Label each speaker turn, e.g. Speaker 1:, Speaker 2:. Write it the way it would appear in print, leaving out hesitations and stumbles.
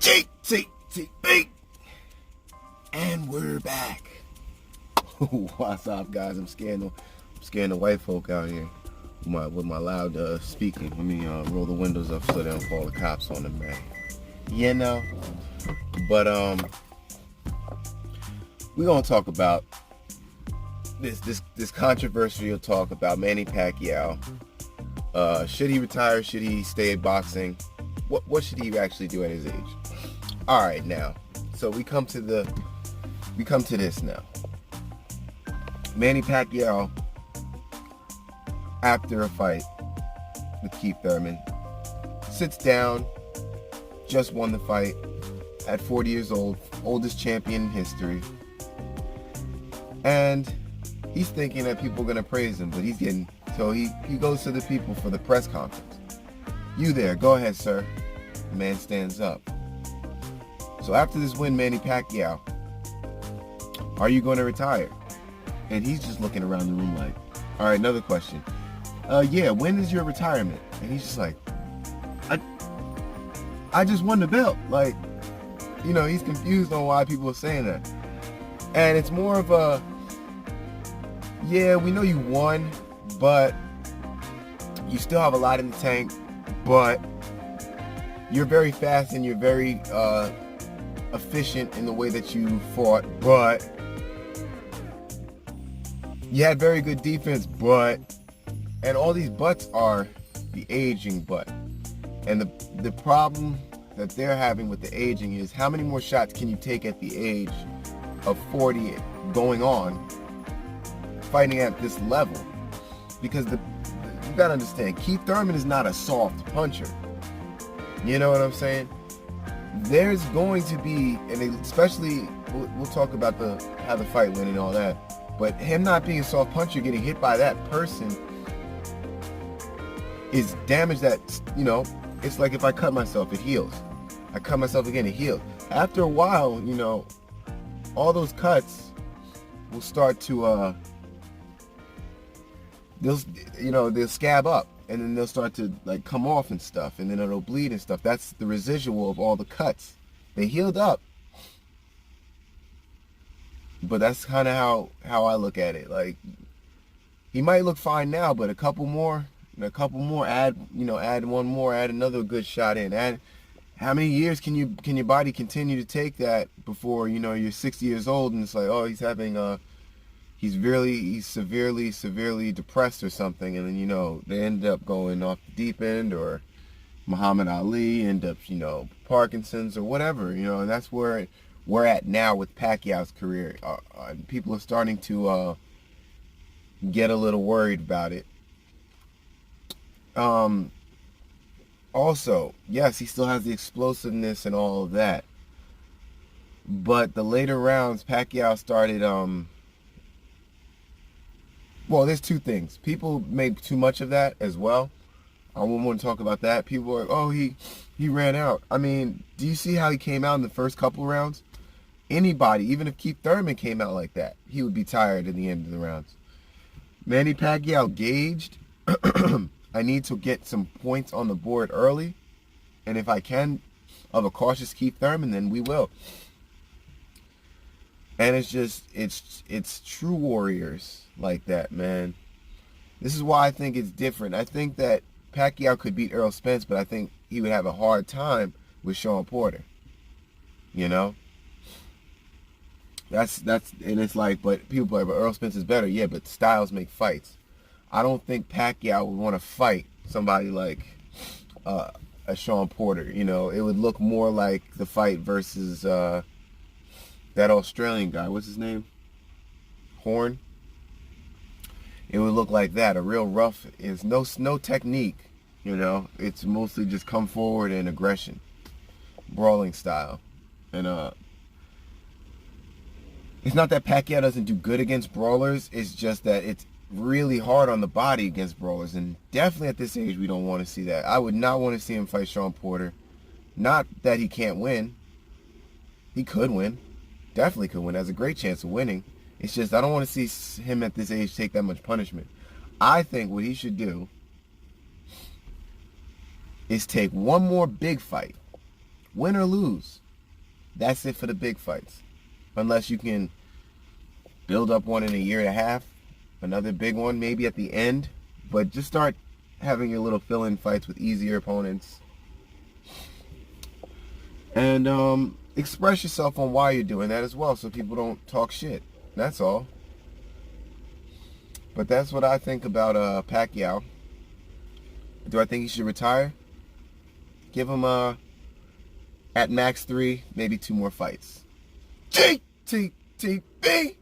Speaker 1: GTTB. And we're back. What's up, guys? I'm scaring the white folk out here with my loud speaking. Let me roll the windows up so they don't call the cops on them, man. You know? But we're gonna talk about this controversial talk about Manny Pacquiao. Should he retire? Should he stay boxing? What should he actually do at his age? All right, now, so we come to this now. Manny Pacquiao, after a fight with Keith Thurman, sits down, just won the fight at 40 years old, oldest champion in history, and he's thinking that people are going to praise him, but he goes to the people for the press conference. You there, go ahead, sir. The man stands up. So after this win, Manny Pacquiao, are you going to retire? And he's just looking around the room like, all right, another question. Yeah, when is your retirement? And he's just like, I just won the belt. Like, you know, he's confused on why people are saying that. And it's more of a, yeah, we know you won, but you still have a lot in the tank, but you're very fast and you're very efficient in the way that you fought, but you had very good defense, but, and all these buts are the aging but. And the problem that they're having with the aging is how many more shots can you take at the age of 40 going on, fighting at this level? Because you gotta understand, Keith Thurman is not a soft puncher. You know what I'm saying? There's going to be, and especially, we'll talk about how the fight went and all that, but him not being a soft puncher, getting hit by that person is damage that, you know, it's like if I cut myself, it heals. I cut myself again, it heals. After a while, you know, all those cuts will start to, they'll scab up, and then they'll start to like come off and stuff, and then it'll bleed and stuff. That's the residual of all the cuts. They healed up, but that's kind of how I look at it. Like, he might look fine now, but a couple more, add one more, add another good shot in. Add, how many years can your body continue to take that before, you know, you're 60 years old and it's like, oh, he's severely depressed or something, and then, you know, they end up going off the deep end, or Muhammad Ali end up, you know, Parkinson's or whatever, you know. And that's where we're at now with Pacquiao's career. People are starting to get a little worried about it. Also, yes, he still has the explosiveness and all of that, but the later rounds, Pacquiao started well, there's two things. People made too much of that as well. I won't want to talk about that. People are, oh, he ran out. I mean, do you see how he came out in the first couple rounds? Anybody, even if Keith Thurman came out like that, he would be tired at the end of the rounds. Manny Pacquiao gauged, I need to get some points on the board early, and if I can, of a cautious Keith Thurman, then we will. And it's just, it's true warriors like that, man. This is why I think it's different. I think that Pacquiao could beat Errol Spence, but I think he would have a hard time with Sean Porter. You know? That's and it's like, but people are like, but Errol Spence is better. Yeah, but styles make fights. I don't think Pacquiao would want to fight somebody like a Sean Porter. You know, it would look more like the fight versus that Australian guy. What's his name? Horn. It would look like that. A real rough, is no technique. You know, it's mostly just come forward and aggression, brawling style, and it's not that Pacquiao doesn't do good against brawlers. It's just that it's really hard on the body against brawlers, and definitely at this age we don't want to see that. I would not want to see him fight Sean Porter. Not that he can't win. He could win. Definitely could win. Has a great chance of winning. It's just I don't want to see him at this age take that much punishment. I think what he should do is take one more big fight, Win or lose. That's it for the big fights. Unless you can build up one in a year and a half, another big one maybe at the end. But just start having your little fill-in fights with easier opponents. And express yourself on why you're doing that as well, so people don't talk shit. That's all. But that's what I think about Pacquiao. Do I think he should retire? Give him at max 3, maybe 2 more fights. GTTB!